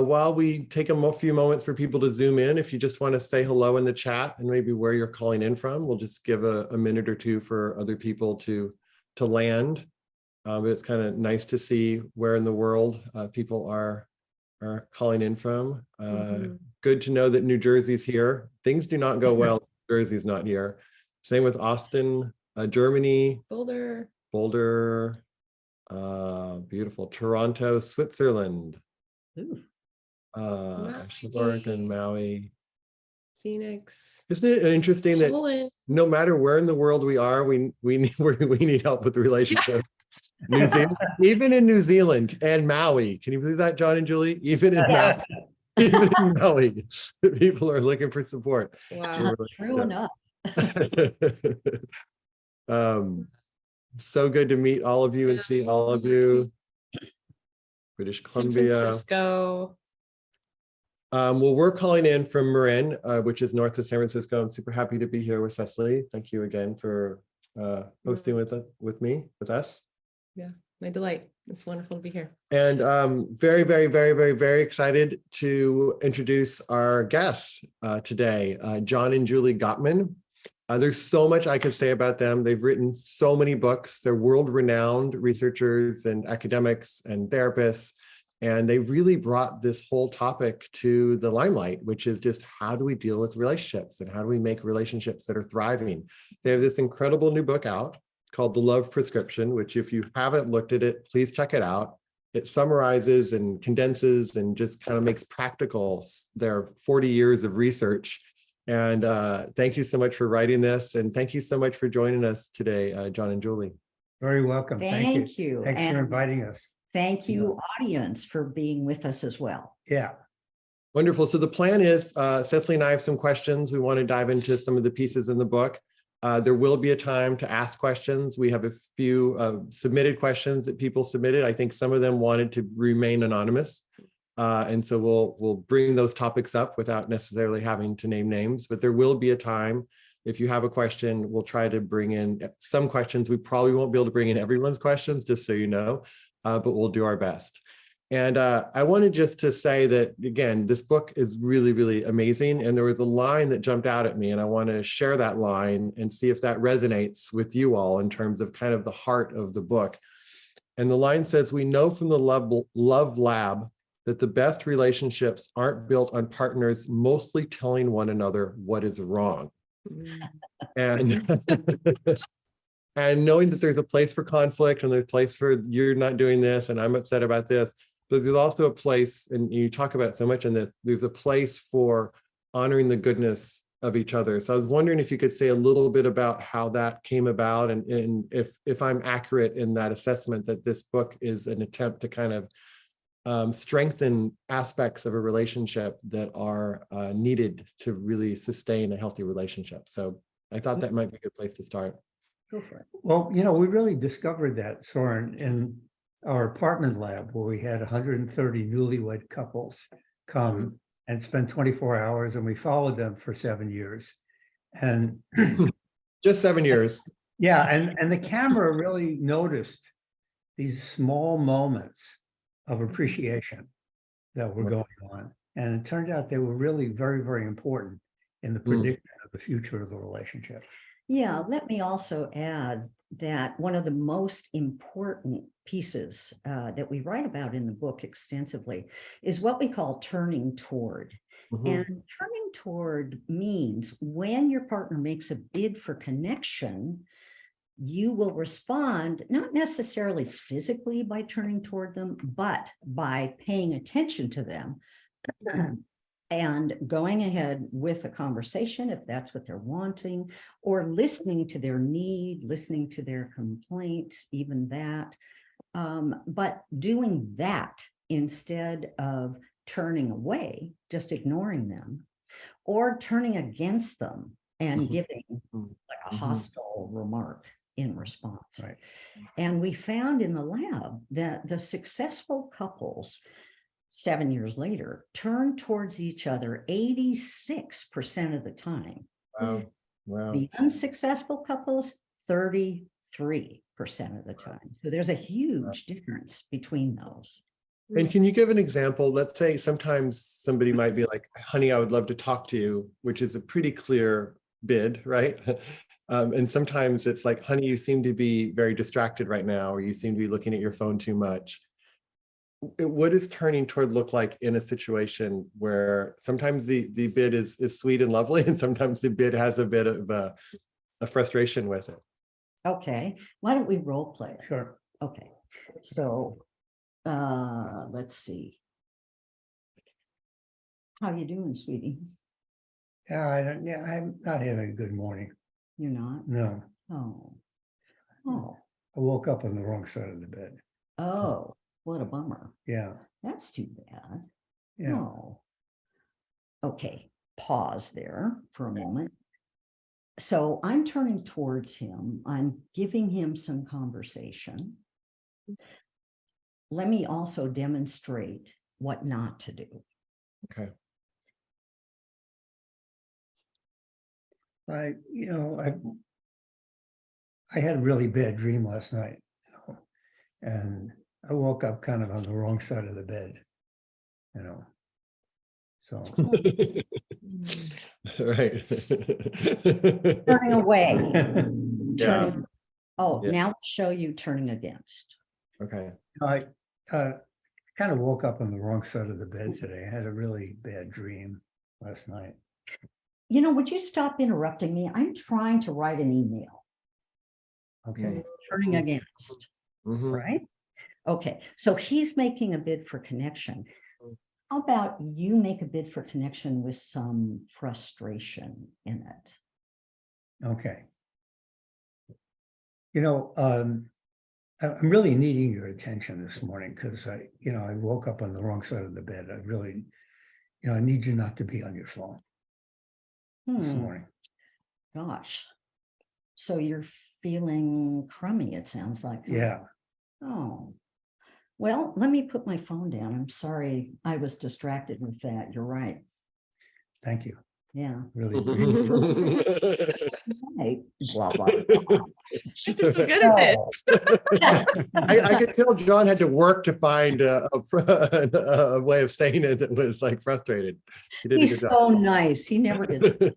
while we take a few moments for people to zoom in, if you just want to say hello in the chat and maybe where you're calling in from, we'll just give a minute or two for other people to land. It's kind of nice to see where in the world people are calling in from. Good to know that New Jersey's here. Things do not go well. New Jersey's not here. Same with Austin, Germany. Boulder, beautiful. Toronto, Switzerland. Ashburn and Maui. Phoenix. Isn't it interesting that no matter where in the world we are, we need help with the relationship. New Zealand, even in New Zealand and Maui. Can you believe that, John and Julie? Even in Maui, even in Maui, people are looking for support. Wow. True enough. So good to meet all of you and see all of you. British Columbia. San Francisco. Well, we're calling in from Marin, which is north of San Francisco. I'm super happy to be here with Cecily. Thank you again for hosting with us. Yeah, my delight. It's wonderful to be here. And very, very, very, very, very excited to introduce our guests today, John and Julie Gottman. There's so much I could say about them. They've written so many books. They're world-renowned researchers and academics and therapists. And they really brought this whole topic to the limelight, which is just how do we deal with relationships and how do we make relationships that are thriving? They have this incredible new book out called The Love Prescription, which if you haven't looked at it, please check it out. It summarizes and condenses and just kind of makes practical their 40 years of research. And thank you so much for writing this. And thank you so much for joining us today, John and Julie. Very welcome. Thank you. Thanks for inviting us. Thank you, audience, for being with us as well. Yeah. Wonderful. So the plan is, Cecily and I have some questions. We want to dive into some of the pieces in the book. There will be a time to ask questions. We have a few submitted questions that people submitted. I think some of them wanted to remain anonymous. And so we'll bring those topics up without necessarily having to name names, but there will be a time. If you have a question, we'll try to bring in some questions. We probably won't be able to bring in everyone's questions, just so you know, but we'll do our best. And I wanted just to say that, again, this book is really, really amazing. And there was a line that jumped out at me, and I want to share that line and see if that resonates with you all in terms of kind of the heart of the book. And the line says, "We know from the love lab that the best relationships aren't built on partners mostly telling one another what is wrong." And and knowing that there's a place for conflict and there's a place for you're not doing this and I'm upset about this, but there's also a place, and you talk about it so much in this, there's a place for honoring the goodness of each other. So I was wondering if you could say a little bit about how that came about, and if I'm accurate in that assessment that this book is an attempt to kind of strengthen aspects of a relationship that are needed to really sustain a healthy relationship. So I thought that might be a good place to start. Go for it. Well, you know, we really discovered that, Soren, in our apartment lab, where we had 130 newlywed couples come and spend 24 hours, and we followed them for 7 years. And just 7 years. Yeah, and the camera really noticed these small moments of appreciation that were going on. And it turned out they were really very, very important in the prediction of the future of the relationship. Yeah, let me also add that one of the most important pieces that we write about in the book extensively is what we call turning toward. And turning toward means when your partner makes a bid for connection, you will respond not necessarily physically by turning toward them, but by paying attention to them and going ahead with a conversation if that's what they're wanting, or listening to their need, listening to their complaint, even that. But doing that instead of turning away, just ignoring them, or turning against them and giving like a hostile remark in response. Right. And we found in the lab that the successful couples 7 years later turn towards each other 86% of the time. Wow. Wow. The unsuccessful couples, 33% of the time. So there's a huge difference between those. And can you give an example? Let's say sometimes somebody might be like, honey, I would love to talk to you, which is a pretty clear bid, right? And sometimes it's like, honey, you seem to be very distracted right now, or you seem to be looking at your phone too much. What does turning toward look like in a situation where sometimes the bid is sweet and lovely, and sometimes the bid has a bit of a frustration with it? Okay, why don't we role play it? Sure. Okay, so let's see. How you doing, sweetie? Yeah, I'm not having a good morning. You're not? No, Oh. Oh, I woke up on the wrong side of the bed. oh, what a bummer. Yeah, That's too bad. yeah. Oh. Okay, pause there for a moment. So I'm turning towards him. I'm giving him some conversation. Let me also demonstrate what not to do. Okay. I had a really bad dream last night, and I woke up kind of on the wrong side of the bed, so. Right. Turning away. Yeah. Turning, oh, Yeah. now I'll show you turning against. Okay. I kind of woke up on the wrong side of the bed today. I had a really bad dream last night. You know, would you stop interrupting me? I'm trying to write an email. Okay. Turning against, Mhm. right? Okay, so he's making a bid for connection. How about you make a bid for connection with some frustration in it? Okay. I'm really needing your attention this morning because I woke up on the wrong side of the bed. I really, I need you not to be on your phone this morning. Gosh. So you're feeling crummy, it sounds like. Huh? Yeah. Oh, well, let me put my phone down. I'm sorry I was distracted with that. You're right. Thank you. Yeah. Really appreciate it. Right. Blah, blah, blah. So good at it. I could tell John had to work to find a way of saying it that was like frustrated. He did a He's good so nice. He never did.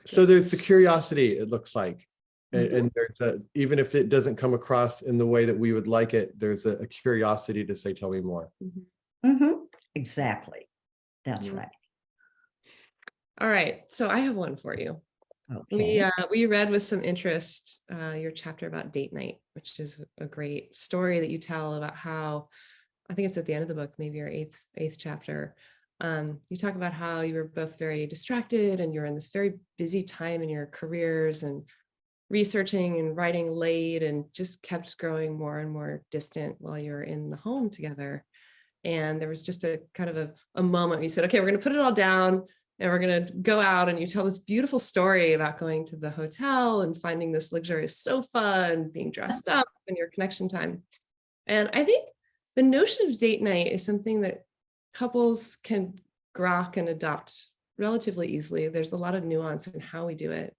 So there's the curiosity, it looks like. And there's even if it doesn't come across in the way that we would like it, there's a curiosity to say, tell me more. Exactly. That's right. All right. So I have one for you. Okay. We read with some interest your chapter about date night, which is a great story that you tell about how, I think it's at the end of the book, maybe your eighth chapter. You talk about how you were both very distracted and you're in this very busy time in your careers and researching and writing late and just kept growing more and more distant while you're in the home together. And there was just a kind of a moment where you said, okay, we're going to put it all down and we're going to go out. And you tell this beautiful story about going to the hotel and finding this luxurious sofa and being dressed up and your connection time. And I think the notion of date night is something that couples can grok and adopt relatively easily. There's a lot of nuance in how we do it.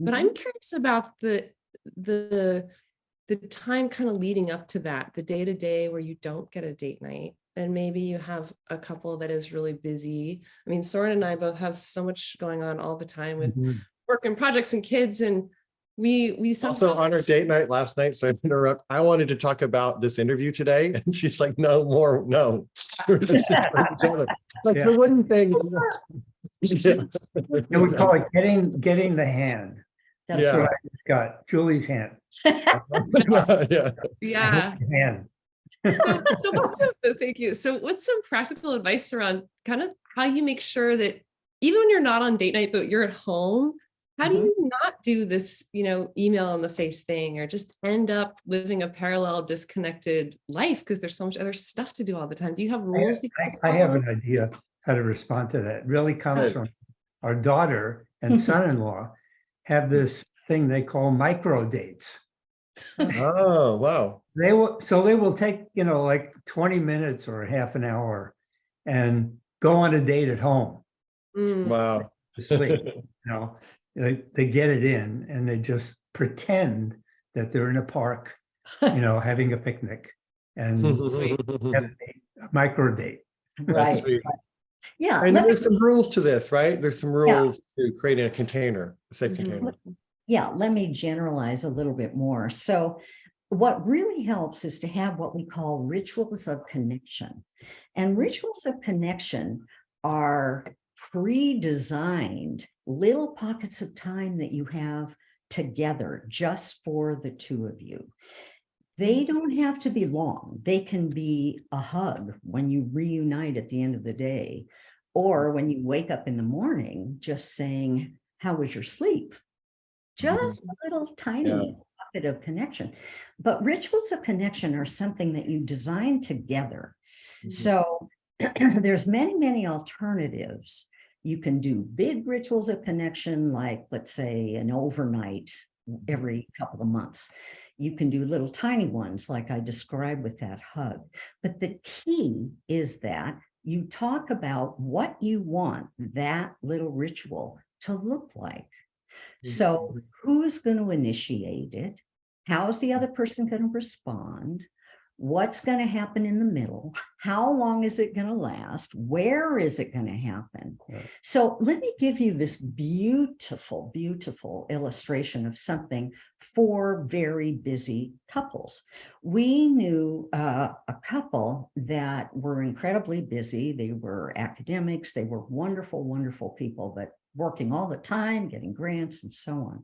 But I'm curious about the time kind of leading up to that, the day-to-day where you don't get a date night. And maybe you have a couple that is really busy. I mean, Soren and I both have so much going on all the time with work and projects and kids. And we Also on our date night last night, so I interrupt. I wanted to talk about this interview today, and she's like, "No more, no." Like the wooden thing. And we call it getting the hand. That's So right. I just got Julie's hand. Yeah. Hand. So what's thank you. So what's some practical advice around kind of how you make sure that even when you're not on date night, but you're at home, how do you not do this, email on the face thing or just end up living a parallel disconnected life because there's so much other stuff to do all the time? Do you have rules? I have an idea how to respond to that. It really comes from our daughter and son-in-law have this thing they call micro dates. Oh, wow. They will take, like 20 minutes or half an hour and go on a date at home. Wow. To sleep, they get it in and they just pretend that they're in a park, having a picnic. and Sweet. have a micro date. Right. sweet. Yeah. And let me- there's some rules to this, right? There's some Yeah. rules to creating a container, a safe Mhm. container. Yeah, let me generalize a little bit more. So what really helps is to have what we call rituals of connection. And rituals of connection are pre-designed little pockets of time that you have together just for the two of you. They don't have to be long. They can be a hug when you reunite at the end of the day, or when you wake up in the morning, just saying, "How was your sleep?" Just a little tiny pocket of connection. But rituals of connection are something that you design together. So there's many, many alternatives. You can do big rituals of connection, like, let's say, an overnight every couple of months. You can do little tiny ones like I described with that hug. But the key is that you talk about what you want that little ritual to look like. So who's going to initiate it? How's the other person going to respond? What's going to happen in the middle? How long is it going to last? Where is it going to happen? Right. So let me give you this beautiful, beautiful illustration of something for very busy couples. We knew a couple that were incredibly busy. They were academics. They were wonderful, wonderful people, but working all the time, getting grants and so on.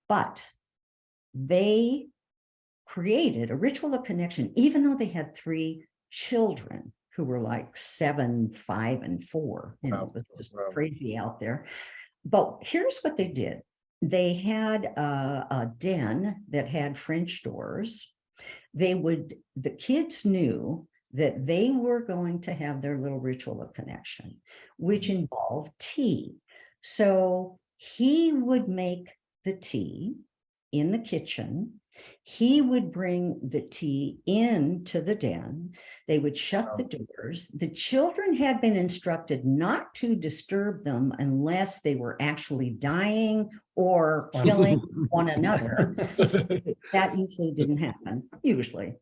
But they created a ritual of connection, even though they had 3 children who were like 7, 5, and 4. You know, it was just crazy out there. But here's what they did. They had a den that had French doors. The kids knew that they were going to have their little ritual of connection, which involved tea. So he would make the tea in the kitchen. He would bring the tea into the den. They would shut the doors. The children had been instructed not to disturb them unless they were actually dying or killing one another. That usually didn't happen, usually.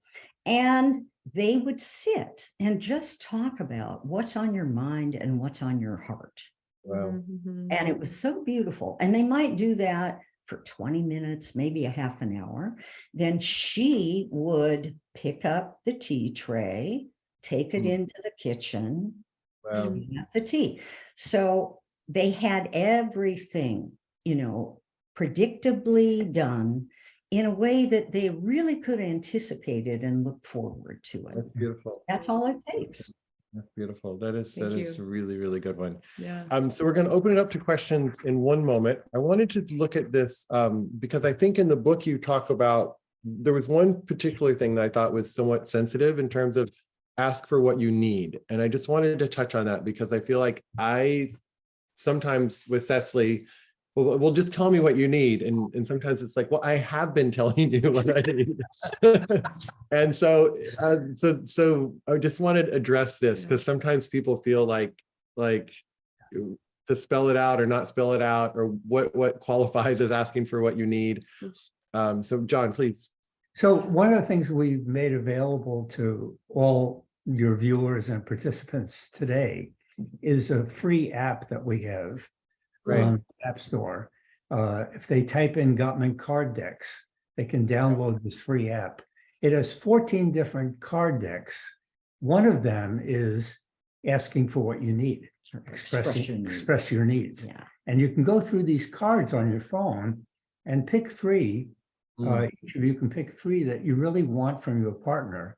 And they would sit and just talk about what's on your mind and what's on your heart. Wow. And it was so beautiful. And they might do that for 20 minutes, maybe a half an hour. Then she would pick up the tea tray, take it into the kitchen, clean up the tea. So they had everything, you know, predictably done in a way that they really could anticipate it and look forward to it. That's beautiful. That's all it takes. That's beautiful. That is Thank a really, really good one. Yeah. So we're going to open it up to questions in one moment. I wanted to look at this because I think in the book you talk about, there was one particular thing that I thought was somewhat sensitive in terms of ask for what you need. And I just wanted to touch on that because I feel like I sometimes with Cecily, well, just tell me what you need. And sometimes it's like, well, I have been telling you what I need. And so I just wanted to address this because sometimes people feel like to spell it out or not spell it out, or what qualifies as asking for what you need. So John, please. So one of the things we've made available to all your viewers and participants today is a free app that we have on the App Store. If they type in Gottman card decks, they can download this free app. It has 14 different card decks. One of them is asking for what you need, express your needs. Yeah. And you can go through these cards on your phone and pick 3. Each of you can pick 3 that you really want from your partner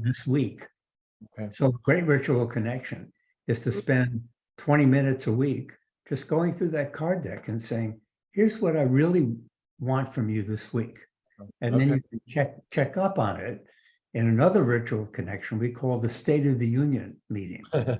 this week. Okay. So a great ritual connection is to spend 20 minutes a week just going through that card deck and saying, here's what I really want from you this week. And then you can check up on it in another ritual connection we call the State of the Union meeting. We'll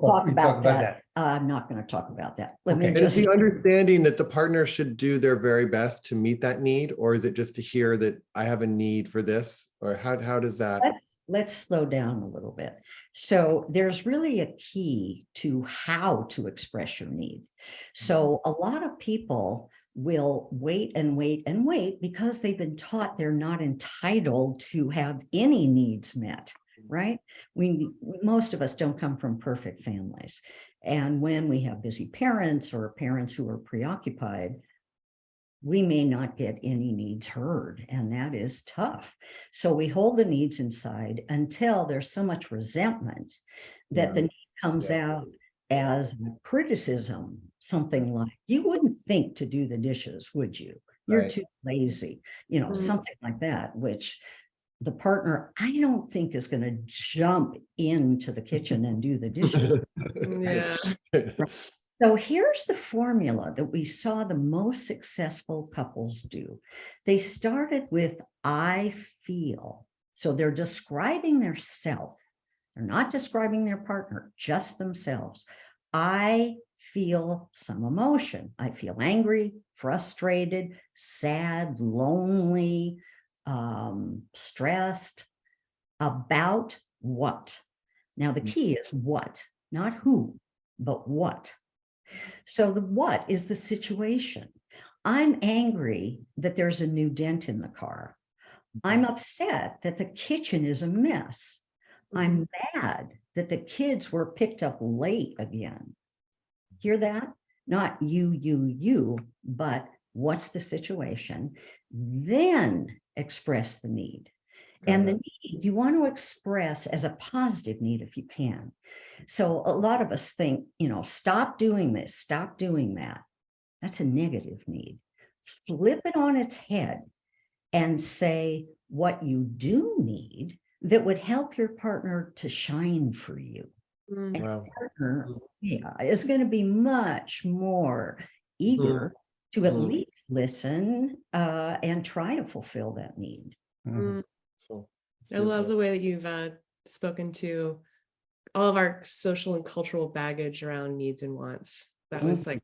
talk about that. I'm not going to talk about that. Let me And is just the understanding that the partner should do their very best to meet that need, or is it just to hear that I have a need for this, or how does that? let's slow down a little bit. So there's really a key to how to express your need. So a lot of people will wait and wait and wait because they've been taught they're not entitled to have any needs met, right? Most of us don't come from perfect families. And when we have busy parents or parents who are preoccupied, we may not get any needs heard, and that is tough. So we hold the needs inside until there's so much resentment that the need comes out as criticism, something like, you wouldn't think to do the dishes, would you? You're too lazy, something like that, which the partner, I don't think, is going to jump into the kitchen and do the dishes. Yeah. So here's the formula that we saw the most successful couples do. They started with I feel. So they're describing their self. They're not describing their partner, just themselves. I feel some emotion. I feel angry, frustrated, sad, lonely, stressed. About what? Now the key is what, not who, but what. So the what is the situation. I'm angry that there's a new dent in the car. I'm upset that the kitchen is a mess. I'm mad that the kids were picked up late again. Hear that? Not you, but what's the situation? Then express the need. And the need you want to express as a positive need if you can. So a lot of us think, stop doing this, stop doing that. That's a negative need. Flip it on its head and say what you do need that would help your partner to shine for you. And your partner is going to be much more eager to at least listen and try to fulfill that need. I love the way that you've spoken to all of our social and cultural baggage around needs and wants. That was like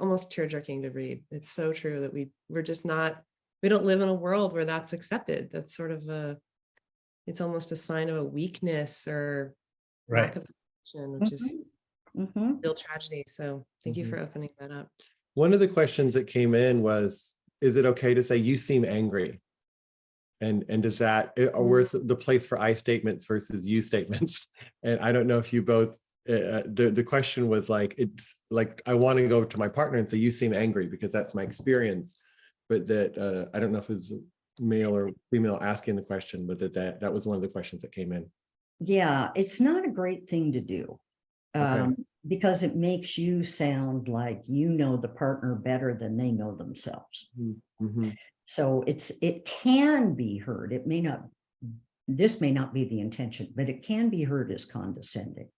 almost tear-jerking to read. It's so true that we don't live in a world where that's accepted. That's sort of it's almost a sign of a weakness or lack of affection, which is real tragedy. So thank you for opening that up. One of the questions that came in was, is it okay to say you seem angry? And does that, or where's the place for I statements versus you statements? And I don't know if you both, the question was like, it's like, I want to go to my partner and say, you seem angry because that's my experience. But that, I don't know if it's male or female asking the question, but that was one of the questions that came in. Yeah, it's not a great thing to do. Because it makes you sound like you know the partner better than they know themselves. So it can be heard. This may not be the intention, but it can be heard as condescending.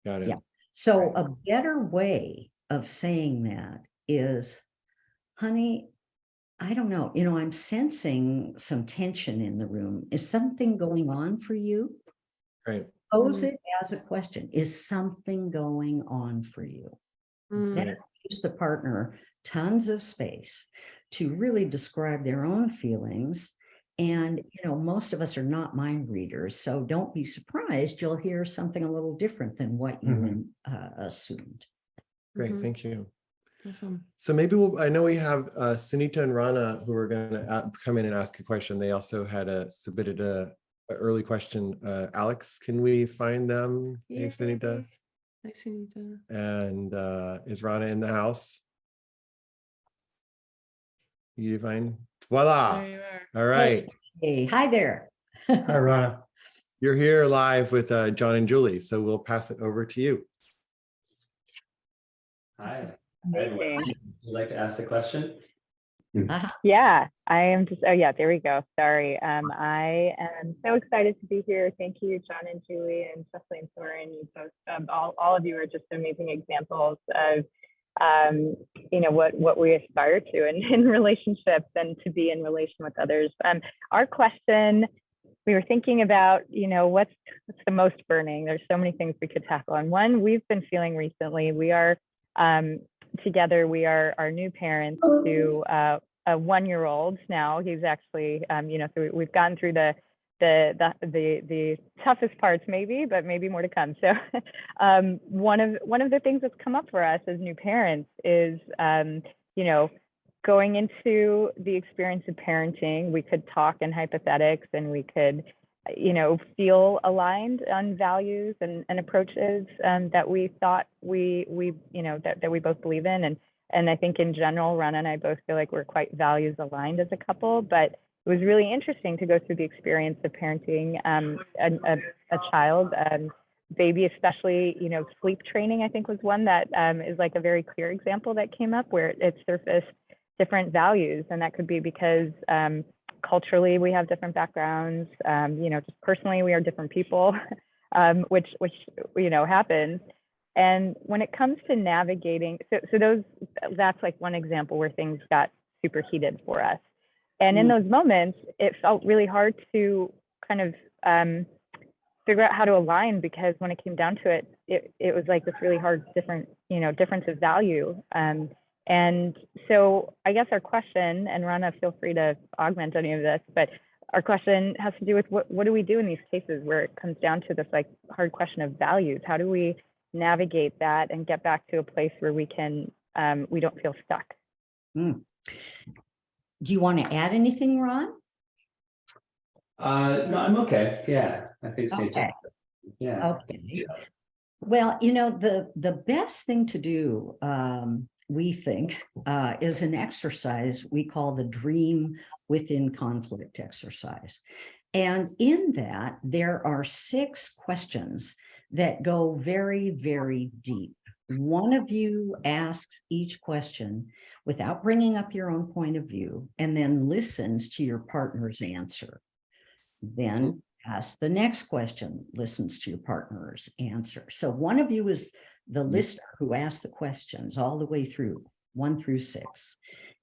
Got it. Yeah. So a better way of saying that is, honey, I don't know, I'm sensing some tension in the room. Is something going on for you? Right. Pose it as a question. Is something going on for you? That gives the partner tons of space to really describe their own feelings. And, most of us are not mind readers, so don't be surprised. You'll hear something a little different than what you assumed. Great. Thank you. Awesome. So maybe I know we have Sunita and Rana who are going to come in and ask a question. They also had submitted an early question. Alex, can we find them? Hey, Sunita. Hi, Sunita. And is Rana in the house? You find? Voila. There you are. All right. Hey, hi there. Hi, Rana. You're here live with John and Julie, so we'll pass it over to you. Hi. Would you like to ask the question? Yeah, I am just, there we go. Sorry. I am so excited to be here. Thank you, John and Julie and Cecily and Soren. You both, all of you are just amazing examples of, what we aspire to in relationships and to be in relation with others. Our question, we were thinking about, what's the most burning? There's so many things we could tackle. And one we've been feeling recently, we are together, we are our new parents to a 1-year-old now. He's actually, so we've gone through the toughest parts maybe, but maybe more to come. So one of the things that's come up for us as new parents is, going into the experience of parenting, we could talk in hypothetics and we could, feel aligned on values and approaches that we thought that we both believe in. And I think in general, Rana and I both feel like we're quite values aligned as a couple, but it was really interesting to go through the experience of parenting a child, baby, especially, sleep training, I think was one that is like a very clear example that came up where it surfaced different values. And that could be because culturally we have different backgrounds, just personally we are different people, which happens. And when it comes to navigating, that's like one example where things got super heated for us. And in those moments, it felt really hard to kind of figure out how to align, because when it came down to it, it was like this really hard difference of value. And so I guess our question, and Rana, feel free to augment any of this, but our question has to do with what do we do in these cases where it comes down to this like hard question of values? How do we navigate that and get back to a place where we can, we don't feel stuck? Do you want to add anything, Ron? No, I'm okay. Yeah, I think so. Okay. Yeah. Okay. Well, the best thing to do, we think, is an exercise we call the dream within conflict exercise. And in that, there are 6 questions that go very, very deep. One of you asks each question without bringing up your own point of view, and then listens to your partner's answer. Then ask the next question, listens to your partner's answer. So one of you is the listener who asks the questions all the way through 1 through 6.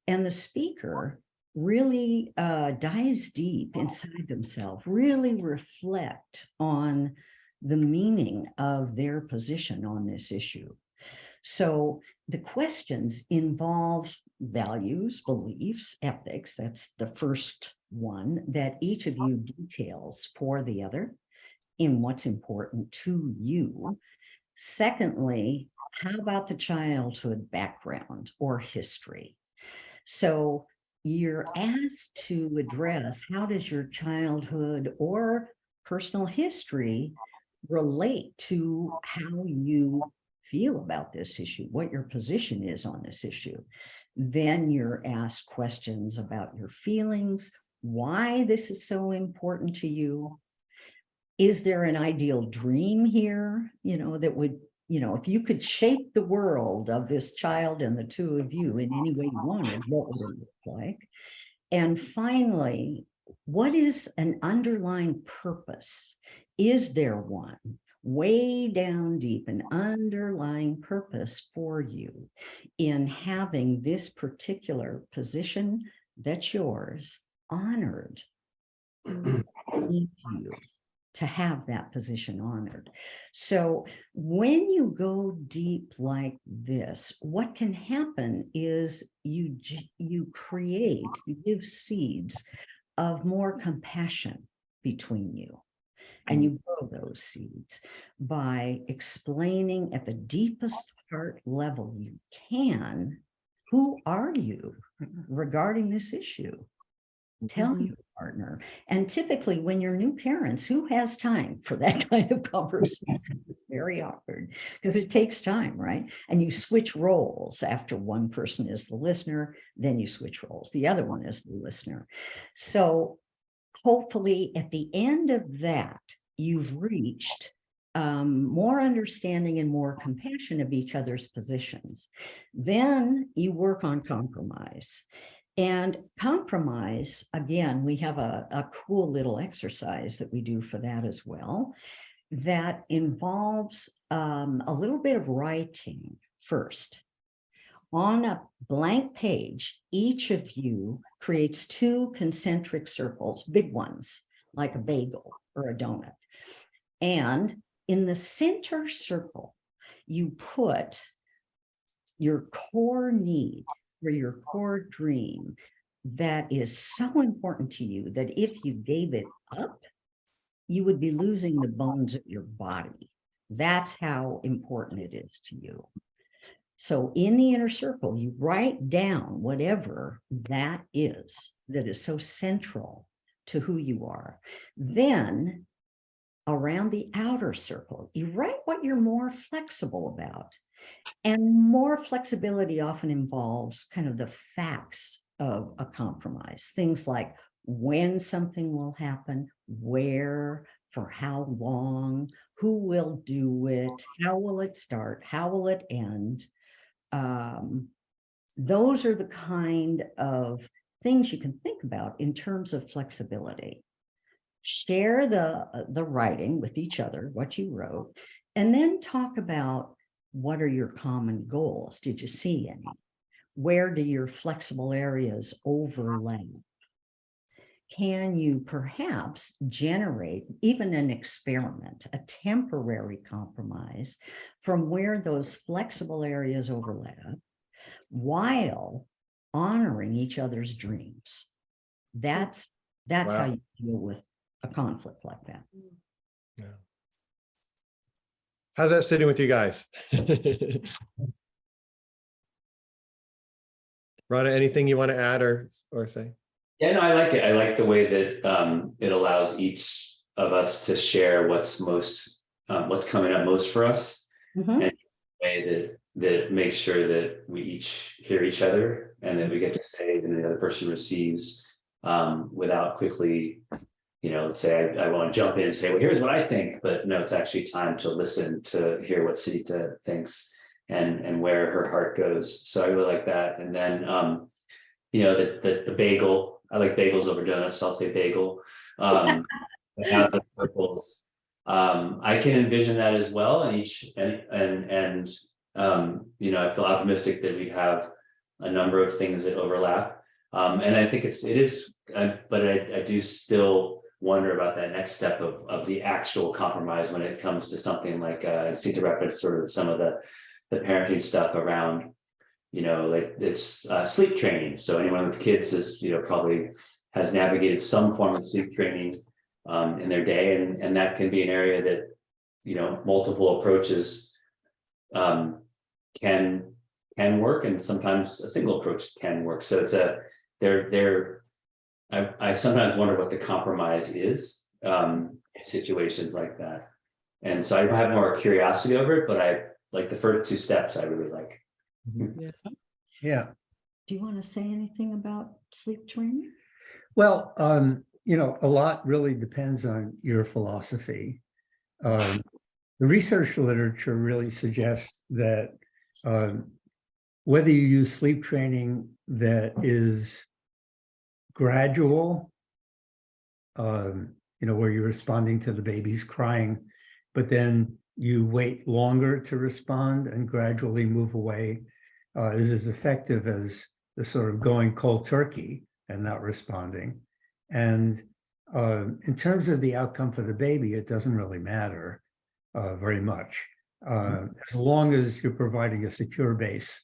And the speaker really dives deep inside themselves, really reflect on the meaning of their position on this issue. So the questions involve values, beliefs, ethics. That's the first one that each of you details for the other in what's important to you. Secondly, how about the childhood background or history? So you're asked to address, how does your childhood or personal history relate to how you feel about this issue, what your position is on this issue? Then you're asked questions about your feelings, why this is so important to you. Is there an ideal dream here, that would, if you could shape the world of this child and the two of you in any way you wanted, what would it look like? And finally, what is an underlying purpose? Is there one? Way down deep, an underlying purpose for you in having this particular position that's yours honored. Need you to have that position honored. So when you go deep like this, what can happen is you give seeds of more compassion between you. And you grow those seeds by explaining at the deepest heart level you can, who are you regarding this issue? Tell your partner. And typically when you're new parents, who has time for that kind of conversation? It's very awkward because it takes time, right? And you switch roles. After one person is the listener, then you switch roles. The other one is the listener. So hopefully at the end of that, you've reached more understanding and more compassion of each other's positions. Then you work on compromise. And compromise, again, we have a cool little exercise that we do for that as well, that involves a little bit of writing first. On a blank page, each of you creates 2 concentric circles, big ones, like a bagel or a donut. And in the center circle, you put your core need or your core dream that is so important to you that if you gave it up, you would be losing the bones of your body. That's how important it is to you. So in the inner circle, you write down whatever that is so central to who you are. Then around the outer circle, you write what you're more flexible about. And more flexibility often involves kind of the facts of a compromise. Things like when something will happen, where, for how long, who will do it, how will it start, how will it end. Those are the kind of things you can think about in terms of flexibility. Share the writing with each other, what you wrote, and then talk about what are your common goals. Did you see any? Where do your flexible areas overlap? Can you perhaps generate even an experiment, a temporary compromise from where those flexible areas overlap while honoring each other's dreams? That's Wow. how you deal with a conflict like that. Yeah. How's that sitting with you guys? Rhonda, anything you want to add or say? Yeah, no, I like it. I like the way that it allows each of us to share what's coming up most for us, Mhm. and the way that makes sure that we each hear each other and that we get to say and the other person receives, without quickly, let's say I want to jump in and say, well, here's what I think, but no, it's actually time to listen to hear what Sita thinks and where her heart goes. So I really like that. And then the bagel. I like bagels over donuts, so I'll say bagel. Have the circles. I can envision that as well, and I feel optimistic that we have a number of things that overlap. And I think it is, but I do still wonder about that next step of the actual compromise when it comes to something like Sita referenced sort of some of the parenting stuff around, like it's sleep training. So anyone with kids is, probably has navigated some form of sleep training in their day. And that can be an area that, multiple approaches can work. And sometimes a single approach can work. So it's I sometimes wonder what the compromise is in situations like that. And so I have more curiosity over it, but I like the first two steps I really like. Yeah. Do you want to say anything about sleep training? Well, a lot really depends on your philosophy. The research literature really suggests that whether you use sleep training that is gradual, where you're responding to the baby's crying, but then you wait longer to respond and gradually move away, is as effective as the sort of going cold turkey and not responding. And in terms of the outcome for the baby, it doesn't really matter very much, as long as you're providing a secure base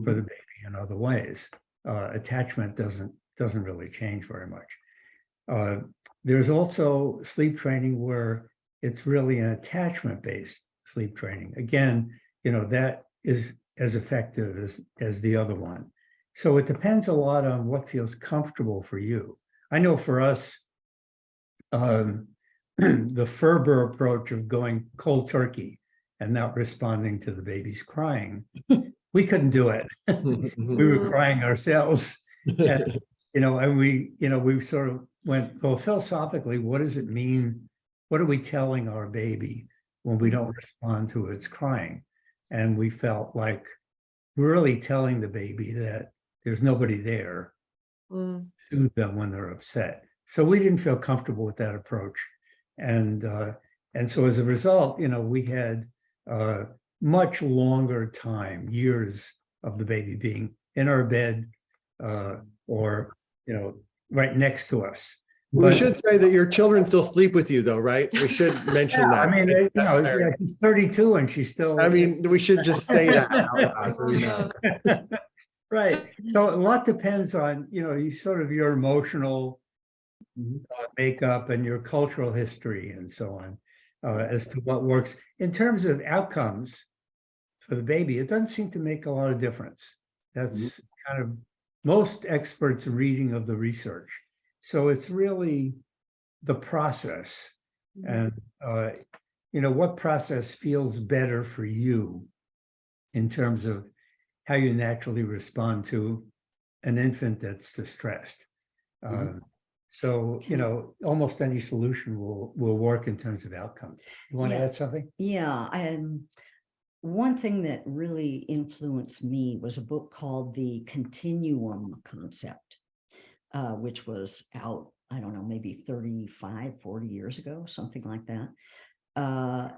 for the baby in other ways. Attachment doesn't really change very much. There's also sleep training where it's really an attachment-based sleep training. Again, that is as effective as the other one. So it depends a lot on what feels comfortable for you. I know for us, the Ferber approach of going cold turkey and not responding to the baby's crying, we couldn't do it. We were crying ourselves. And, and we sort of went, well, philosophically, what does it mean? What are we telling our baby when we don't respond to its crying? And we felt like we're really telling the baby that there's nobody there to soothe them when they're upset. So we didn't feel comfortable with that approach. And so as a result, we had much longer time, years of the baby being in our bed or, right next to us. We should say that your children still sleep with you though, right? We should mention that. I mean, she's 32 and she's still. I mean, we should just say that out loud. Right. So a lot depends on, your emotional makeup and your cultural history and so on, as to what works. In terms of outcomes, for the baby, it doesn't seem to make a lot of difference. That's kind of most experts' reading of the research. So it's really the process, and what process feels better for you in terms of how you naturally respond to an infant that's distressed. So, almost any solution will work in terms of outcome. You want to Yeah. add something? Yeah, one thing that really influenced me was a book called The Continuum Concept, which was out, I don't know, maybe 35, 40 years ago, something like that.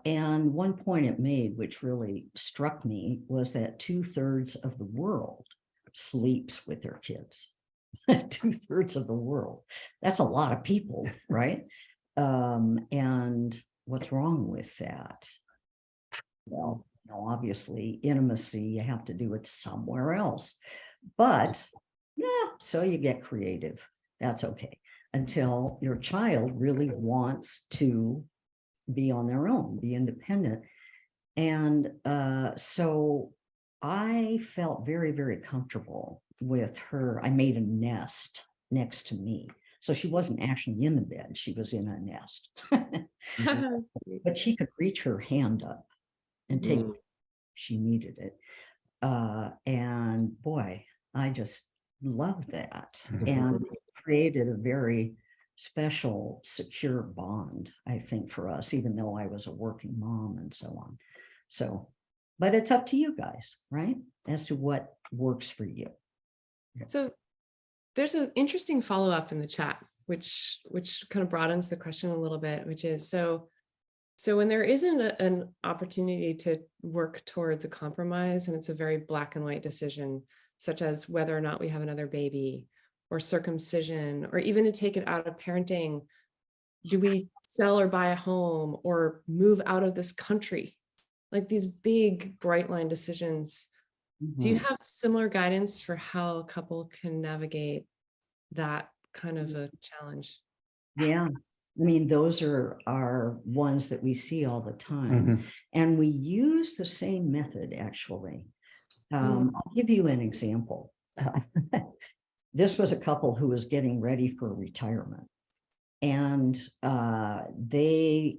And one point it made, which really struck me, was that 2/3 of the world sleeps with their kids. 2/3 of the world. That's a lot of people, right? And what's wrong with that? Well, obviously intimacy, you have to do it somewhere else. But yeah, so you get creative. That's okay. Until your child really wants to be on their own, be independent. And so I felt very, very comfortable with her. I made a nest next to me. So she wasn't actually in the bed, she was in a nest. But she could reach her hand up and take it if she needed it. And boy, I just love that. And it created a very special, secure bond, I think, for us, even though I was a working mom and so on. So, but it's up to you guys, right? As to what works for you. So there's an interesting follow-up in the chat, which kind of broadens the question a little bit, which is, so when there isn't an opportunity to work towards a compromise, and it's a very black and white decision, such as whether or not we have another baby or circumcision, or even to take it out of parenting, do we sell or buy a home or move out of this country? Like these big bright line decisions. Do you have similar guidance for how a couple can navigate that kind of a challenge? Yeah. I mean, those are ones that we see all the time. And we use the same method, actually. I'll give you an example. This was a couple who was getting ready for retirement. And they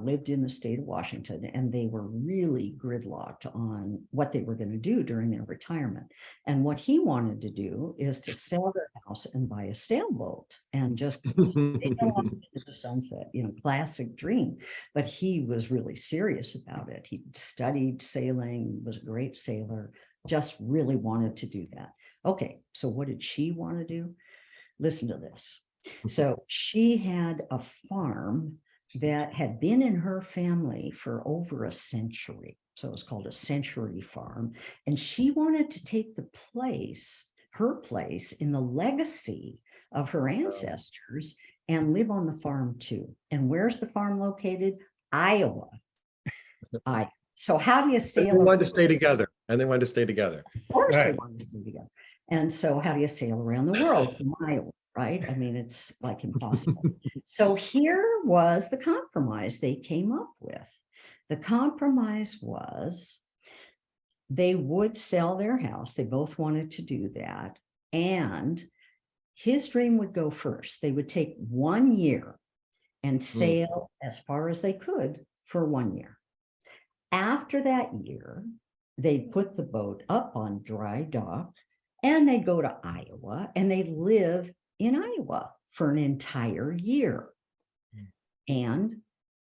lived in the state of Washington, and they were really gridlocked on what they were going to do during their retirement. And what he wanted to do is to sell their house and buy a sailboat and just sail off into the sunset, classic dream. But he was really serious about it. He studied sailing, was a great sailor, just really wanted to do that. Okay, so what did she want to do? Listen to this. So she had a farm that had been in her family for over a century. So it was called a century farm. And she wanted to take her place in the legacy of her ancestors and live on the farm too. And where's the farm located? Iowa. So how do you sail? They wanted to stay together, and they wanted to stay together. Of course they wanted to stay together. And so how do you sail around the world from Iowa? Right? I mean, it's like impossible. So here was the compromise they came up with. The compromise was they would sell their house. They both wanted to do that. And his dream would go first. They would take 1 year and sail as far as they could for 1 year. After that year, they'd put the boat up on dry dock and they'd go to Iowa and they'd live in Iowa for an entire year. And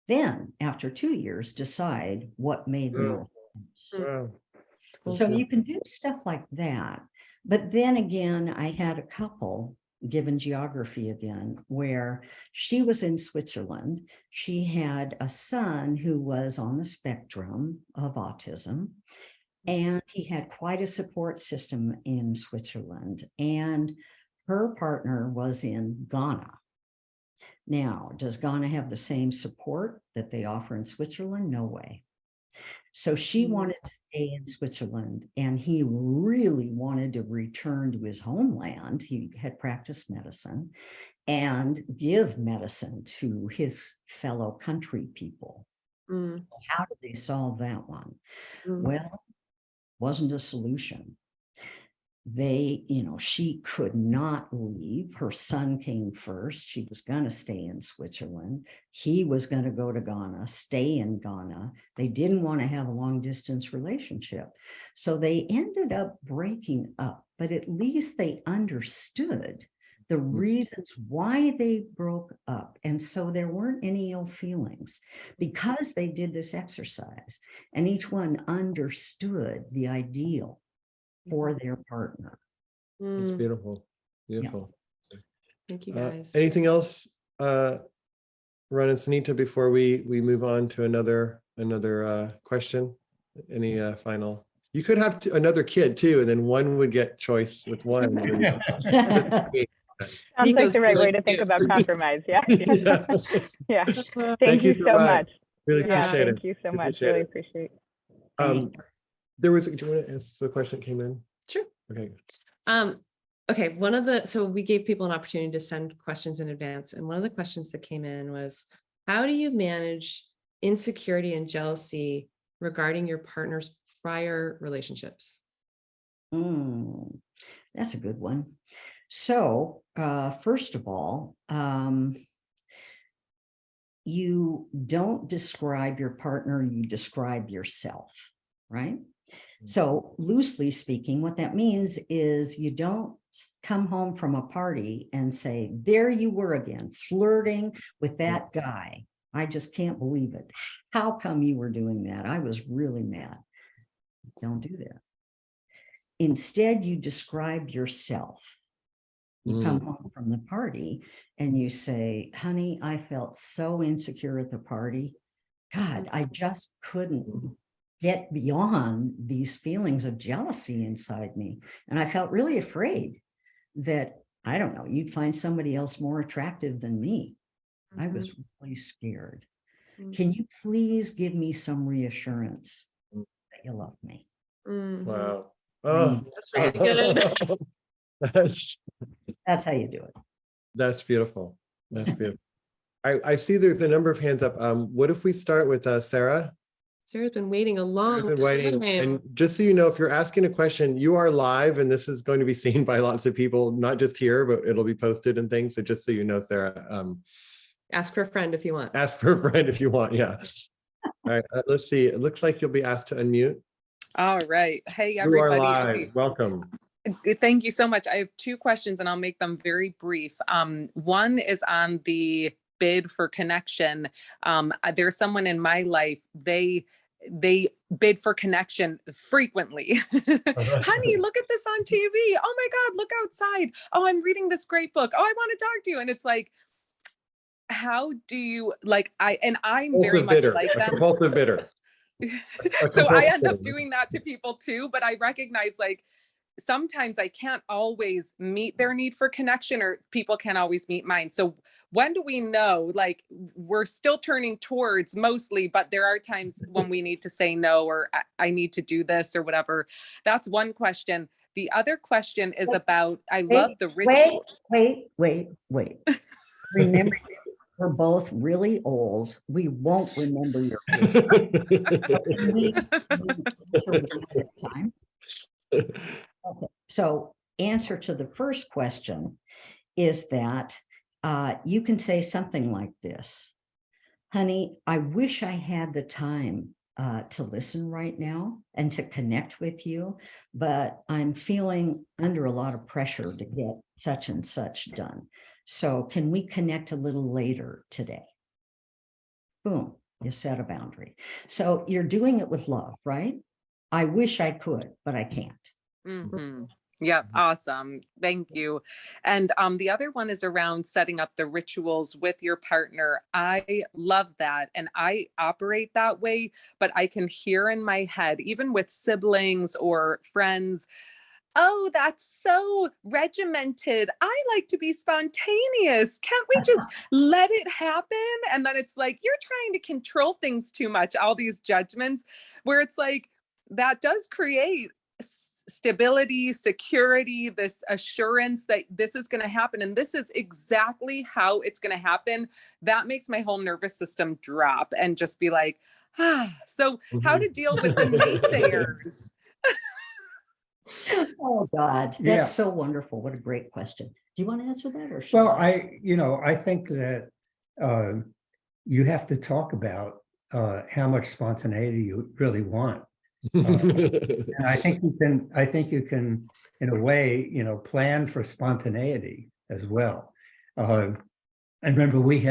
then after 2 years, decide what made the most sense. So you can do stuff like that. But then again, I had a couple, given geography again, where she was in Switzerland. She had a son who was on the spectrum of autism, and he had quite a support system in Switzerland. And her partner was in Ghana. Now, does Ghana have the same support that they offer in Switzerland? No way. So she wanted to stay in Switzerland, and he really wanted to return to his homeland. He had practiced medicine and give medicine to his fellow country people. How did they solve that one? Well, wasn't a solution. She could not leave. Her son came first. She was going to stay in Switzerland. He was going to go to Ghana, stay in Ghana. They didn't want to have a long distance relationship. So they ended up breaking up, but at least they understood the reasons why they broke up. And so there weren't any ill feelings because they did this exercise and each one understood the ideal for their partner. It's Mm, beautiful. Beautiful. thank you guys. Anything else, Ron and Sunita, before we move on to another question? Any final? You could have another kid too, and then one would get choice with one. Sounds like the right really way to think cute. about compromise. Yeah. Yeah. Thank you you so much. much. Really Yeah, appreciate it. thank you so much. Appreciate Really it. appreciate it. Do you want to answer the question that came in? Sure. Okay. Okay, so we gave people an opportunity to send questions in advance. And one of the questions that came in was, how do you manage insecurity and jealousy regarding your partner's prior relationships? That's a good one. So, first of all, you don't describe your partner, you describe yourself, right? So loosely speaking, what that means is you don't come home from a party and say, there you were again, flirting with that guy. I just can't believe it. How come you were doing that? I was really mad. Don't do that. Instead, you describe yourself. You come home from the party and you say, honey, I felt so insecure at the party. God, I just couldn't get beyond these feelings of jealousy inside me. And I felt really afraid that, I don't know, you'd find somebody else more attractive than me. I was really scared. Can you please give me some reassurance that you love me? Wow. Oh, That's really good. That's how you do it. That's beautiful. That's beautiful. I see there's a number of hands up. What if we start with Sarah? Sarah's been waiting a long Sarah's been waiting. time. And just so you know, if you're asking a question, you are live and this is going to be seen by lots of people, not just here, but it'll be posted and things. So just so you know, Sarah. Ask for a friend if you want. Ask for a friend if you want, yeah. All right, let's see. It looks like you'll be asked to unmute. All right. Hey, You are everybody. live. Welcome. Thank you so much. I have two questions and I'll make them very brief. One is on the bid for connection. There's someone in my life, they bid for connection frequently. Honey, look at this on TV. Oh my God, look outside. Oh, I'm reading this great book. Oh, I want to talk to you. And it's like, how do you I'm very much like a them. compulsive bidder. So I end up doing that to people too, but I recognize like sometimes I can't always meet their need for connection or people can't always meet mine. So when do we know, like we're still turning towards mostly, but there are times when we need to say no, or I need to do this or whatever. That's one question. The other question is about, I love the ritual. Wait. Remember, we're both really old. We won't remember your face. Time. Okay. So answer to the first question is that you can say something like this. Honey, I wish I had the time to listen right now and to connect with you, but I'm feeling under a lot of pressure to get such and such done. So can we connect a little later today? Boom, you set a boundary. So you're doing it with love, right? I wish I could, but I can't. Mm-hmm. Yeah, awesome. Thank you. And the other one is around setting up the rituals with your partner. I love that. And I operate that way, but I can hear in my head, even with siblings or friends, oh, that's so regimented. I like to be spontaneous. Can't we just let it happen? And then it's like, you're trying to control things too much, all these judgments, where it's like, that does create stability, security, this assurance that this is going to happen. And this is exactly how it's going to happen. That makes my whole nervous system drop and just be like, ah. So how to deal with the naysayers? Oh, God, Yeah. that's so wonderful. What a great question. Do you want to answer that or? should Well, I? I think that you have to talk about how much spontaneity you really want. And I think you can, in a way, plan for spontaneity as well. I remember we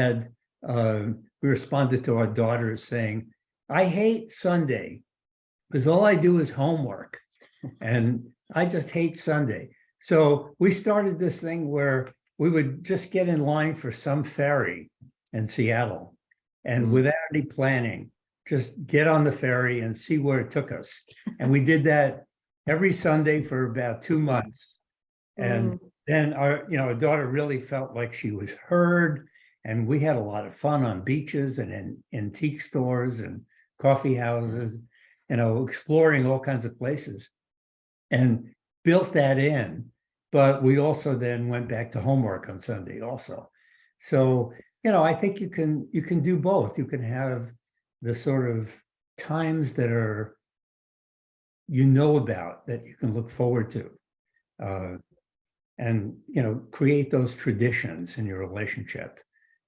responded to our daughters saying, I hate Sunday because all I do is homework and I just hate Sunday. So we started this thing where we would just get in line for some ferry in Seattle and without any planning, just get on the ferry and see where it took us. And we did that every Sunday for about 2 months. And then our daughter really felt like she was heard. And we had a lot of fun on beaches and in antique stores and coffee houses, exploring all kinds of places and built that in. But we also then went back to homework on Sunday also. So, I think you can do both. You can have the sort of times that are, about that you can look forward to. And create those traditions in your relationship.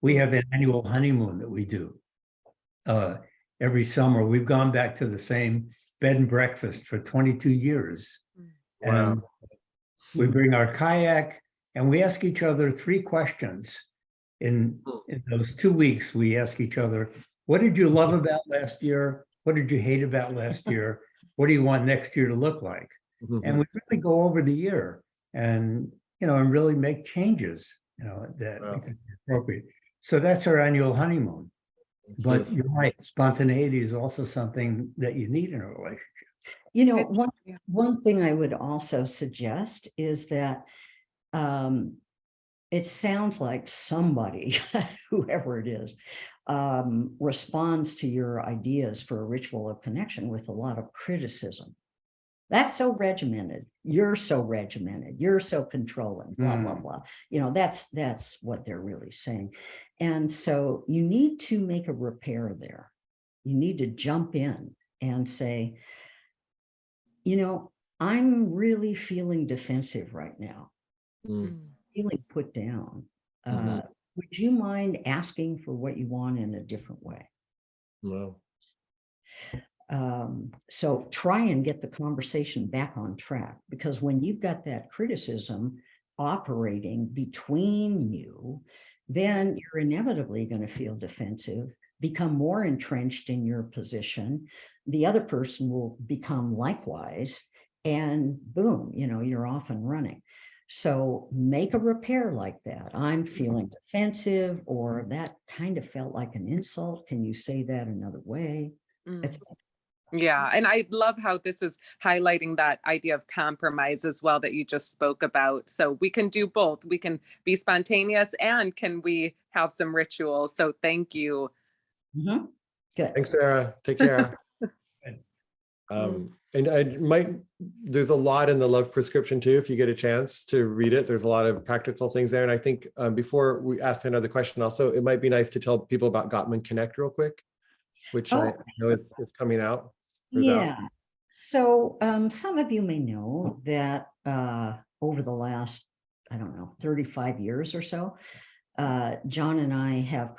We have an annual honeymoon that we do every summer. We've gone back to the same bed and breakfast for 22 years. Wow. And we bring our kayak and we ask each other 3 questions. In those 2 weeks, we ask each other, what did you love about last year? What did you hate about last year? What do you want next year to look like? And we really go over the year and, and really make changes, that we think are appropriate. So that's our annual honeymoon. But you're right, spontaneity is also something that you need in a relationship. One thing I would also suggest is that it sounds like somebody, whoever it is, responds to your ideas for a ritual of connection with a lot of criticism. That's so regimented. You're so regimented. You're so controlling, blah, blah, blah. That's what they're really saying. And so you need to make a repair there. You need to jump in and say, I'm really feeling defensive right now, feeling put down. Would you mind asking for what you want in a different way? No. So try and get the conversation back on track, because when you've got that criticism operating between you, then you're inevitably going to feel defensive, become more entrenched in your position. The other person will become likewise, and boom, you're off and running. So make a repair like that. I'm feeling defensive, or that kind of felt like an insult. Can you say that another way? Yeah. And I love how this is highlighting that idea of compromise as well that you just spoke about. So we can do both. We can be spontaneous and can we have some rituals? So thank you. Good. Thanks, Sarah. Take care. And there's a lot in the love prescription too, if you get a chance to read it. There's a lot of practical things there. And I think before we ask another question, also, it might be nice to tell people about Gottman Connect real quick, which I know is coming out. Yeah. So some of you may know that over the last, 35 years or so, John and I have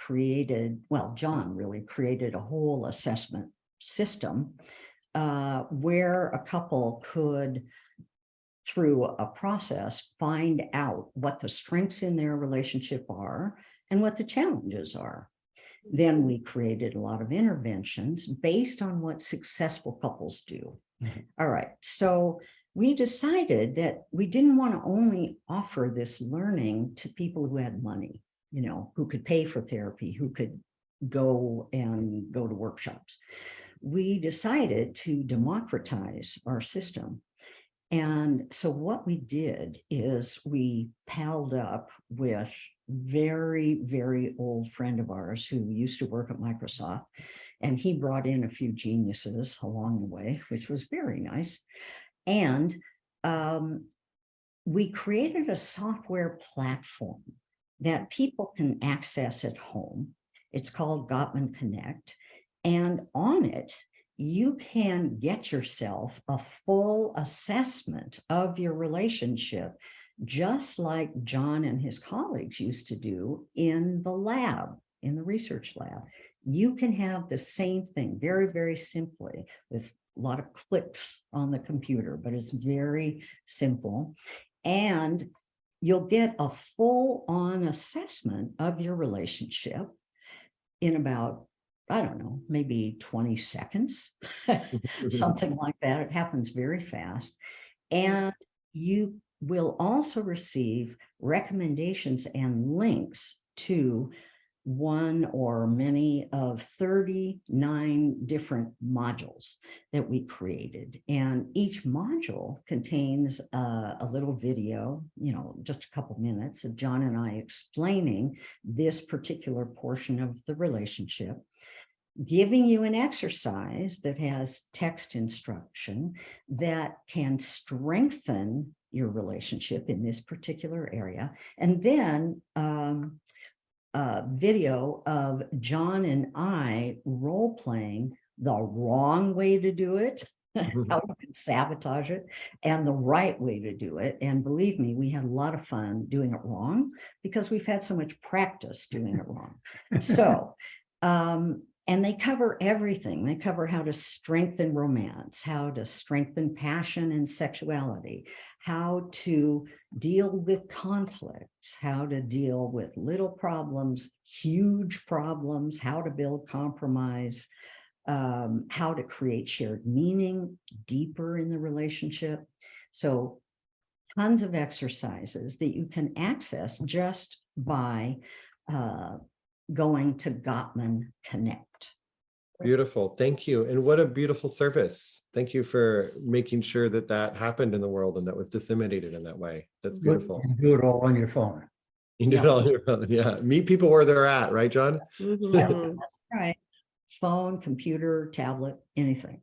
John really created a whole assessment system where a couple could, through a process, find out what the strengths in their relationship are and what the challenges are. Then we created a lot of interventions based on what successful couples do. All right. So we decided that we didn't want to only offer this learning to people who had money, who could pay for therapy, who could go to workshops. We decided to democratize our system. And so what we did is we palled up with very, very old friend of ours who used to work at Microsoft, and he brought in a few geniuses along the way, which was very nice. And we created a software platform that people can access at home. It's called Gottman Connect. And on it, you can get yourself a full assessment of your relationship, just like John and his colleagues used to do in the lab, in the research lab. You can have the same thing very, very simply with a lot of clicks on the computer, but it's very simple. And you'll get a full-on assessment of your relationship in about, I don't know, maybe 20 seconds, something like that. It happens very fast. And you will also receive recommendations and links to one or many of 39 different modules that we created. And each module contains a little video, just a couple minutes of John and I explaining this particular portion of the relationship, giving you an exercise that has text instruction that can strengthen your relationship in this particular area. And then a video of John and I role-playing the wrong way to do it, how you can sabotage it, and the right way to do it. And believe me, we had a lot of fun doing it wrong because we've had so much practice doing it wrong. So, and they cover everything. They cover how to strengthen romance, how to strengthen passion and sexuality, how to deal with conflict, how to deal with little problems, huge problems, how to build compromise, how to create shared meaning deeper in the relationship. So tons of exercises that you can access just by going to Gottman Connect. Beautiful. Thank you. And what a beautiful service. Thank you for making sure that that happened in the world and that was disseminated in that way. That's beautiful. You can do it all on your phone. You can do it all on your phone. Yeah. Meet people where they're at, right, John? Mhm. Right. Phone, computer, tablet, anything.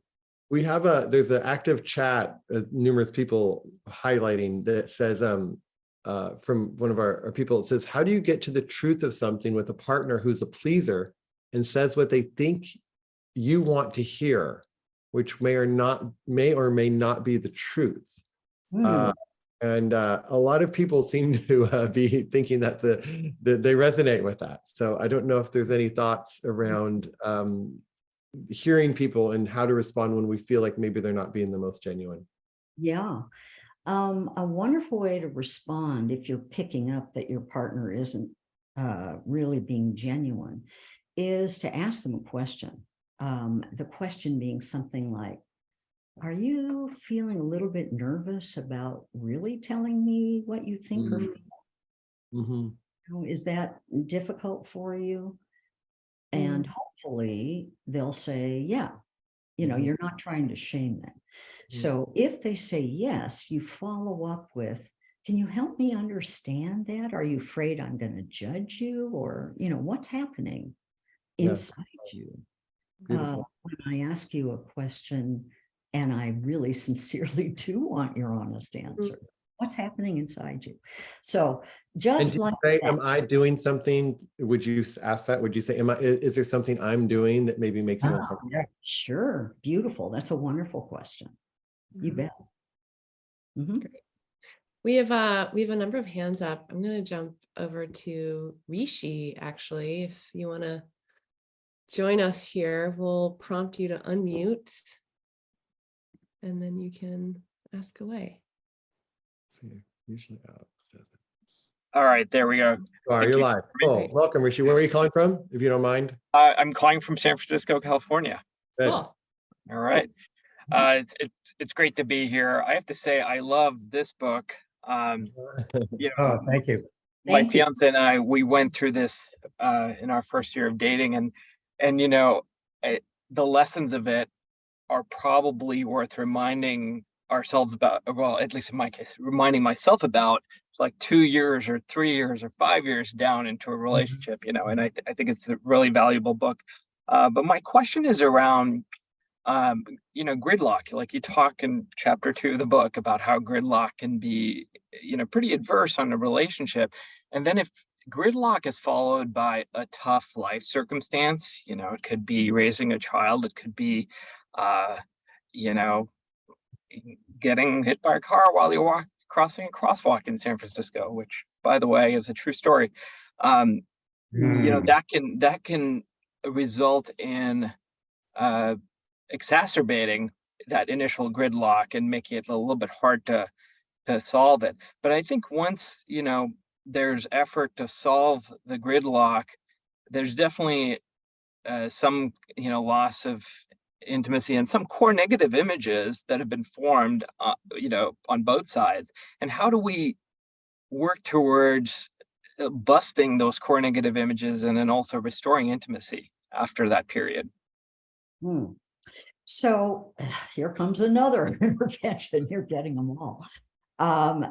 We have there's an active chat, numerous people highlighting that says, from one of our people, it says, how do you get to the truth of something with a partner who's a pleaser and says what they think you want to hear, which may or may not be the truth? And a lot of people seem to be thinking that they resonate with that. So I don't know if there's any thoughts around hearing people and how to respond when we feel like maybe they're not being the most genuine. Yeah. A wonderful way to respond if you're picking up that your partner isn't really being genuine is to ask them a question. The question being something like, are you feeling a little bit nervous about really telling me what you think or feel? Is that difficult for you? And hopefully they'll say, yeah, you're not trying to shame them. So if they say yes, you follow up with, can you help me understand that? Are you afraid I'm going to judge you? Or, what's happening inside you? When I ask you a question, and I really sincerely do want your honest answer, what's happening inside you? So just like say, that. am I doing something? Would you ask that? Would you say, is there something I'm doing that maybe makes you uncomfortable? Yeah, sure. Beautiful. That's a wonderful question. You bet. Great. We have a number of hands up. I'm going to jump over to Rishi, actually. If you want to join us here, we'll prompt you to unmute, and then you can ask away. All right, there we go. You're live. Oh, welcome, Rishi. Where are you calling from, if you don't mind? I'm calling from San Francisco, California. Good. Cool. All right. It's great to be here. I have to say, I love this book. Oh, thank you. My fiance and I, we went through this in our first year of dating, and the lessons of it are probably worth reminding ourselves about. Well, at least in my case, reminding myself about, like 2 years or 3 years or 5 years down into a relationship. And I think it's a really valuable book. But my question is around gridlock. Like you talk in chapter 2 of the book about how gridlock can be, pretty adverse on a relationship. And then if gridlock is followed by a tough life circumstance, it could be raising a child, it could be you know, getting hit by a car while you're crossing a crosswalk in San Francisco, which, by the way, is a true story. You know, that can result in exacerbating that initial gridlock and making it a little bit hard to solve it. But I think once, you know, there's effort to solve the gridlock, there's definitely some, you know, loss of intimacy and some core negative images that have been formed, you know, on both sides. And how do we work towards busting those core negative images and then also restoring intimacy after that period? So here comes another intervention. You're getting them all.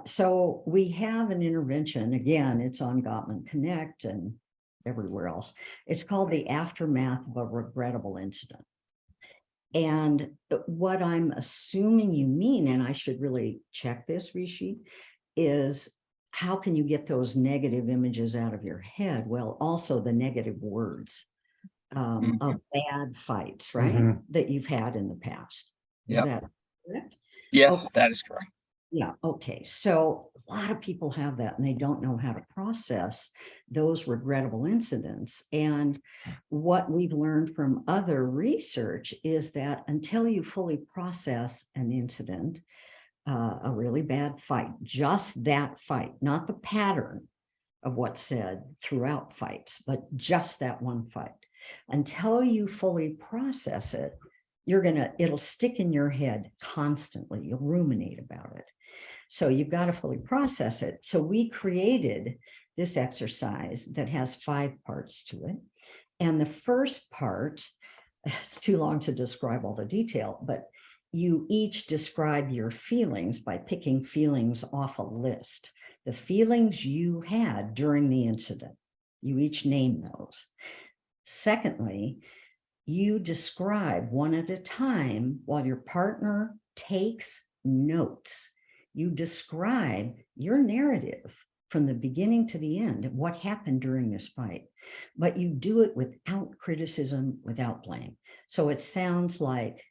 So we have an intervention. Again, it's on Gottman Connect and everywhere else. It's called the aftermath of a regrettable incident. And what I'm assuming you mean, and I should really check this, Rishi, is how can you get those negative images out of your head? Well, also the negative words of bad fights, right? That you've had in the past. Is that correct? Yes, Okay. that is correct. Yeah. Okay. So a lot of people have that and they don't know how to process those regrettable incidents. And what we've learned from other research is that until you fully process an incident, a really bad fight, just that fight, not the pattern of what's said throughout fights, but just that one fight, until you fully process it, it'll stick in your head constantly. You'll ruminate about it. So you've got to fully process it. So we created this exercise that has 5 parts to it. And the first part, it's too long to describe all the detail, but you each describe your feelings by picking feelings off a list. The feelings you had during the incident, you each name those. Secondly, you describe one at a time while your partner takes notes. You describe your narrative from the beginning to the end of what happened during this fight, but you do it without criticism, without blame. So it sounds like,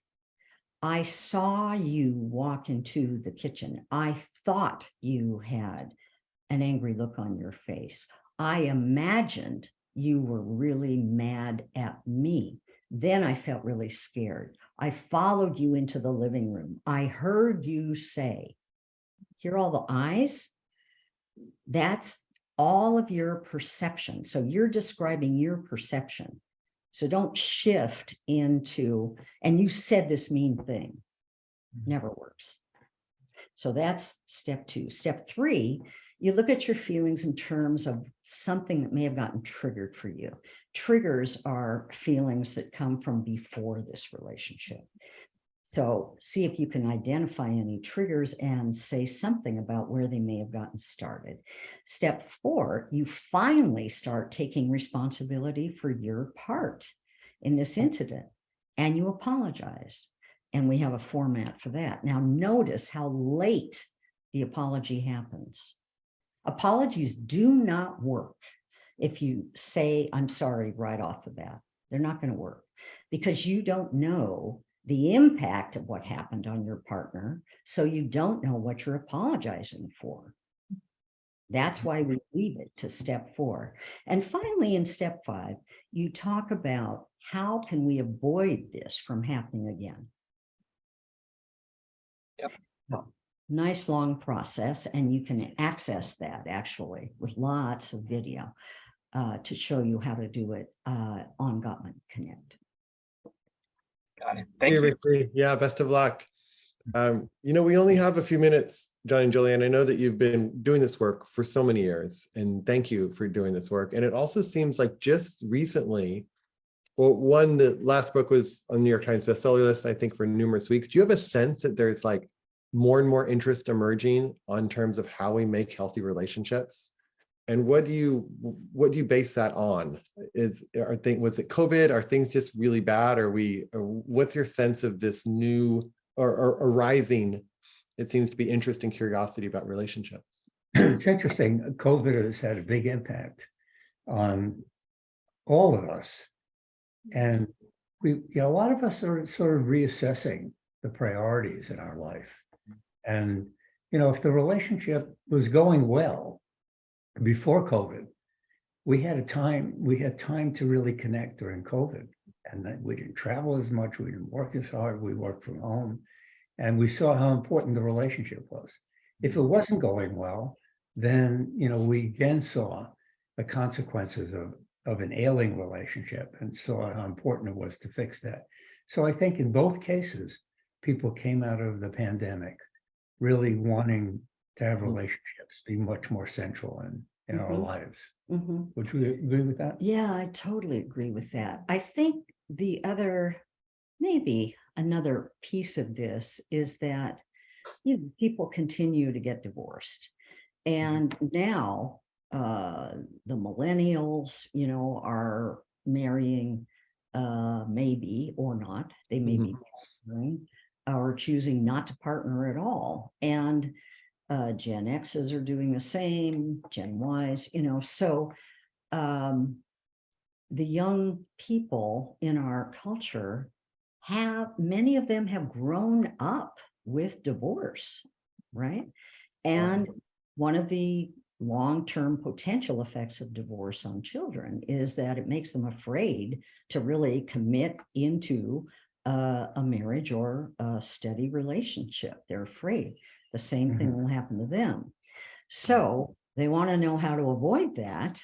I saw you walk into the kitchen. I thought you had an angry look on your face. I imagined you were really mad at me. Then I felt really scared. I followed you into the living room. I heard you say, hear all the I's? That's all of your perception. So you're describing your perception. So don't shift into, and you said this mean thing. Never works. So that's step 2. Step 3, you look at your feelings in terms of something that may have gotten triggered for you. Triggers are feelings that come from before this relationship. So see if you can identify any triggers and say something about where they may have gotten started. Step 4, you finally start taking responsibility for your part in this incident and you apologize. And we have a format for that. Now notice how late the apology happens. Apologies do not work if you say, I'm sorry, right off the bat. They're not going to work because you don't know the impact of what happened on your partner. So you don't know what you're apologizing for. That's why we leave it to step 4. And finally, in step 5, you talk about how can we avoid this from happening again? Yep. So, nice long process, and you can access that actually with lots of video to show you how to do it on Gottman Connect. Got it. Thank Hey, you. Rishi. Yeah, best of luck. You know, we only have a few minutes, John and Julian. I know that you've been doing this work for so many years, and thank you for doing this work. And it also seems like just recently, well, the last book was on the New York Times bestseller list, I think, for numerous weeks. Do you have a sense that there's like more and more interest emerging on terms of how we make healthy relationships? And what do you base that on? Was it COVID? Are things just really bad? What's your sense of this new or arising, it seems to be interest and curiosity about relationships? It's interesting. COVID has had a big impact on all of us. And a lot of us are sort of reassessing the priorities in our life. And, if the relationship was going well before COVID, we had time to really connect during COVID. And that we didn't travel as much, we didn't work as hard, we worked from home. And we saw how important the relationship was. If it wasn't going well, then, we again saw the consequences of an ailing relationship and saw how important it was to fix that. So I think in both cases, people came out of the pandemic really wanting to have relationships be much more central in our lives. Would you agree with that? Yeah, I totally agree with that. I think the other, maybe another piece of this is that people continue to get divorced. And now the millennials, are marrying, maybe or not. They may be partnering or choosing not to partner at all. And Gen X's are doing the same, Gen Y's, so the young people in our culture many of them have grown up with divorce, right? And one of the long-term potential effects of divorce on children is that it makes them afraid to really commit into a marriage or a steady relationship. They're afraid the same thing will happen to them. So they want to know how to avoid that.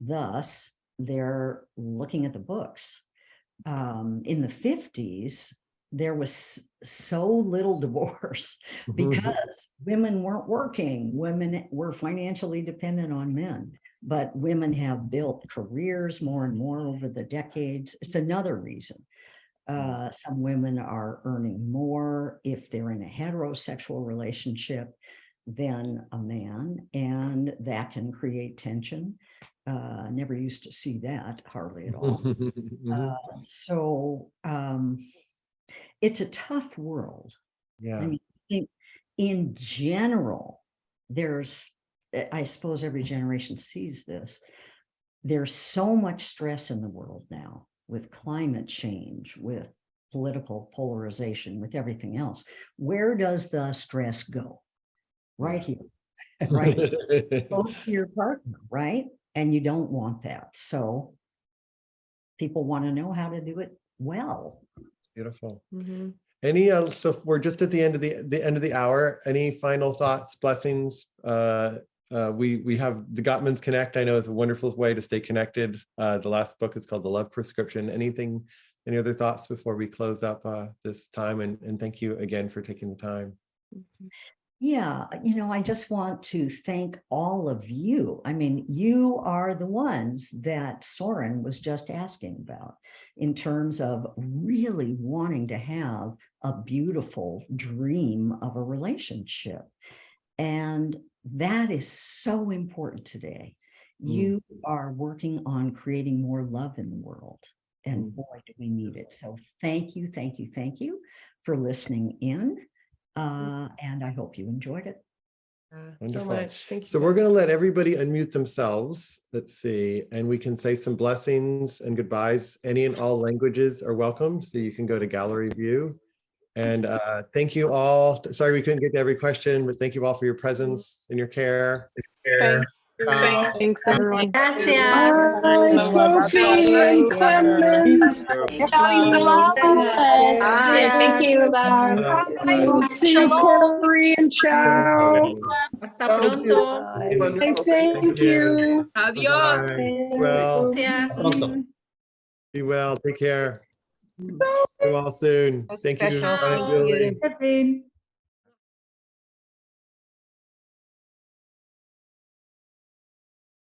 Thus, they're looking at the books. In the 50s, there was so little divorce because women weren't working. Women were financially dependent on men, but women have built careers more and more over the decades. It's another reason. Some women are earning more if they're in a heterosexual relationship than a man, and that can create tension. Never used to see that hardly at all. So it's a tough world. Yeah. I mean, I think in general, I suppose every generation sees this. There's so much stress in the world now with climate change, with political polarization, with everything else. Where does the stress go? Right here, right? Close to your partner, right? And you don't want that. So people want to know how to do it well. It's beautiful. So we're just at the end of the end of the hour. Any final thoughts, blessings? We have the Gottman's Connect. I know is a wonderful way to stay connected. The last book is called The Love Prescription. Any other thoughts before we close up this time? And thank you again for taking the time. Yeah, I just want to thank all of you. I mean, you are the ones that Soren was just asking about in terms of really wanting to have a beautiful dream of a relationship. And that is so important today. You are working on creating more love in the world. And boy, do we need it. So thank you for listening in. And I hope you enjoyed it. So much. Thank you. So we're going to let everybody unmute themselves. Let's see. And we can say some blessings and goodbyes. Any and all languages are welcome. So you can go to gallery view. And thank you all. Sorry we couldn't get to every question, but thank you all for your presence and your care. Thanks, everyone. Gracias. Sophie and Clemens. Thank you. See you, Corey and Chow. Hasta pronto. Thank you. Adios. Well, Gracias. be well. Take care. See you all soon. Thank you. Special Julie. thank you.